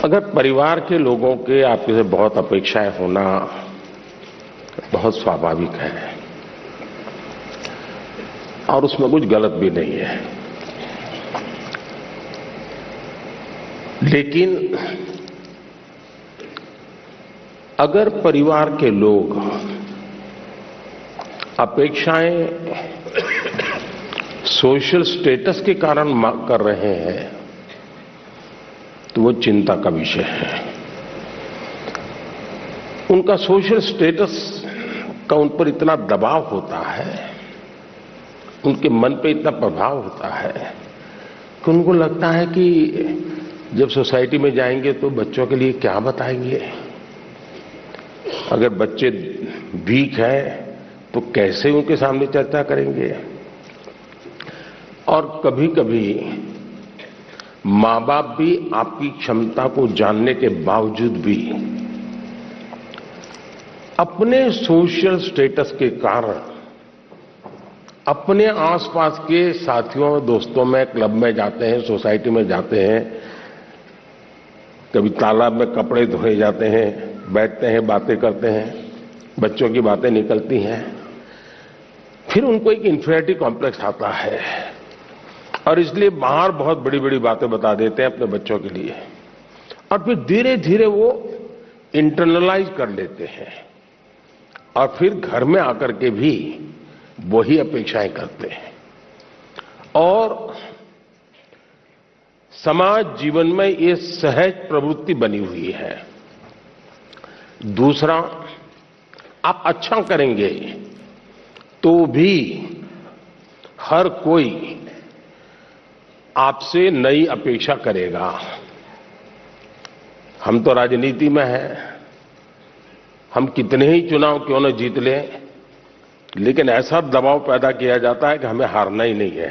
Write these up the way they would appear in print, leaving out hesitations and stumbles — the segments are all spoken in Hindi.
अगर परिवार के लोगों के आपसे से बहुत अपेक्षाएं होना बहुत स्वाभाविक है और उसमें कुछ गलत भी नहीं है, लेकिन अगर परिवार के लोग अपेक्षाएं सोशल स्टेटस के कारण कर रहे हैं तो वो चिंता का विषय है। उनका सोशल स्टेटस का उन पर इतना दबाव होता है, उनके मन पे इतना प्रभाव होता है कि उनको लगता है कि जब सोसाइटी में जाएंगे तो बच्चों के लिए क्या बताएंगे, अगर बच्चे वीक हैं तो कैसे उनके सामने चर्चा करेंगे। और कभी कभी मां बाप भी आपकी क्षमता को जानने के बावजूद भी अपने सोशल स्टेटस के कारण अपने आसपास के साथियों दोस्तों में क्लब में जाते हैं, सोसाइटी में जाते हैं, कभी तालाब में कपड़े धोए जाते हैं, बैठते हैं, बातें करते हैं, बच्चों की बातें निकलती हैं, फिर उनको एक इंफीरियरिटी कॉम्प्लेक्स आता है और इसलिए बाहर बहुत बड़ी बड़ी बातें बता देते हैं अपने बच्चों के लिए और फिर धीरे धीरे वो इंटरनलाइज कर लेते हैं और फिर घर में आकर के भी वही अपेक्षाएं करते हैं और समाज जीवन में ये सहज प्रवृत्ति बनी हुई है। दूसरा, आप अच्छा करेंगे तो भी हर कोई आपसे नई अपेक्षा करेगा। हम तो राजनीति में हैं, हम कितने ही चुनाव क्यों न जीत लें, लेकिन ऐसा दबाव पैदा किया जाता है कि हमें हारना ही नहीं है।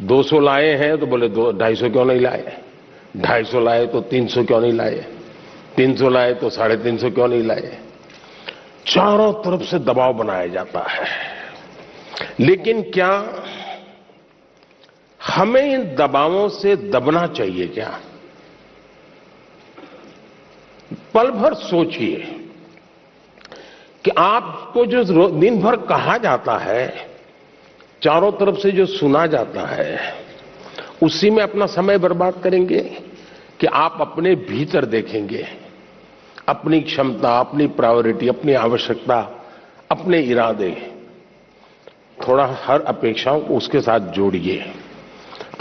200 लाए हैं तो बोले 250 क्यों नहीं लाए, 250 लाए तो 300 क्यों नहीं लाए, 300 लाए तो 350 क्यों नहीं लाए। चारों तरफ से दबाव बनाया जाता है। लेकिन क्या हमें इन दबावों से दबना चाहिए क्या? पल भर सोचिए कि आपको जो दिन भर कहा जाता है, चारों तरफ से जो सुना जाता है, उसी में अपना समय बर्बाद करेंगे कि आप अपने भीतर देखेंगे अपनी क्षमता, अपनी प्रायोरिटी, अपनी आवश्यकता, अपने इरादे। थोड़ा हर अपेक्षाओं को उसके साथ जोड़िए।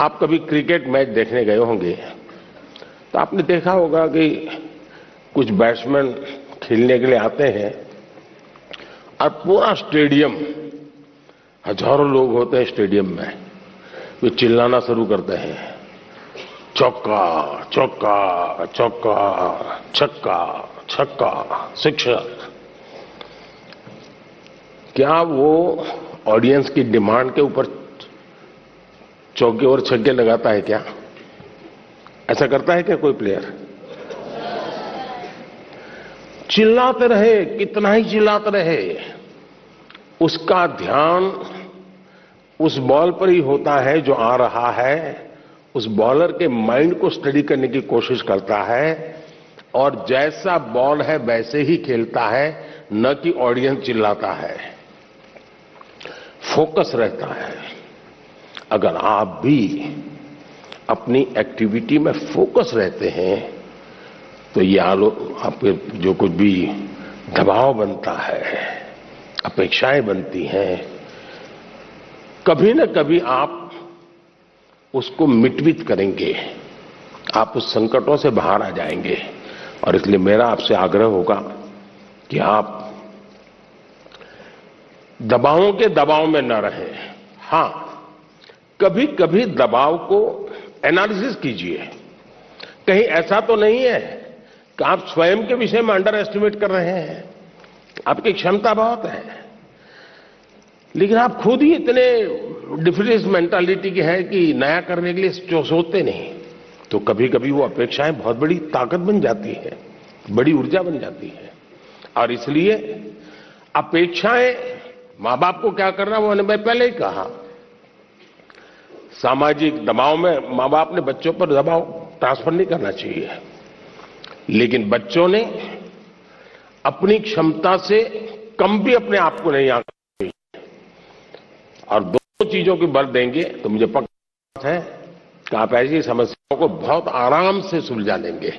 आप कभी क्रिकेट मैच देखने गए होंगे तो आपने देखा होगा कि कुछ बैट्समैन खेलने के लिए आते हैं और पूरा स्टेडियम, हजारों लोग होते हैं स्टेडियम में, वे चिल्लाना शुरू करते हैं, चौका चौका चौका, छक्का छक्का, सिक्सर। क्या वो ऑडियंस की डिमांड के ऊपर चौके और छक्के लगाता है क्या? ऐसा करता है क्या कोई प्लेयर? चिल्लाते रहे, कितना ही चिल्लाते रहे, उसका ध्यान उस बॉल पर ही होता है जो आ रहा है। उस बॉलर के माइंड को स्टडी करने की कोशिश करता है और जैसा बॉल है वैसे ही खेलता है, न कि ऑडियंस चिल्लाता है। फोकस रहता है। अगर आप भी अपनी एक्टिविटी में फोकस रहते हैं तो ये आपके जो कुछ भी दबाव बनता है, अपेक्षाएं बनती हैं, कभी न कभी आप उसको मिटवित करेंगे, आप उस संकटों से बाहर आ जाएंगे। और इसलिए मेरा आपसे आग्रह होगा कि आप दबावों के दबाव में न रहें। हां, कभी कभी दबाव को एनालिसिस कीजिए। कहीं ऐसा तो नहीं है कि आप स्वयं के विषय में अंडर एस्टिमेट कर रहे हैं। आपकी क्षमता बहुत है, लेकिन आप खुद ही इतने डिफरेंस मेंटालिटी के हैं कि नया करने के लिए सोचते नहीं। तो कभी कभी वो अपेक्षाएं बहुत बड़ी ताकत बन जाती है, बड़ी ऊर्जा बन जाती है। और इसलिए अपेक्षाएं, मां बाप को क्या करना वो मैं पहले ही कहा, सामाजिक दबाव में मां बाप ने बच्चों पर दबाव ट्रांसफर नहीं करना चाहिए, लेकिन बच्चों ने अपनी क्षमता से कम भी अपने आप को नहीं आंकना चाहिए। और दो चीजों की बल देंगे तो मुझे पक्का है कि आप ऐसी समस्याओं को बहुत आराम से सुलझा लेंगे।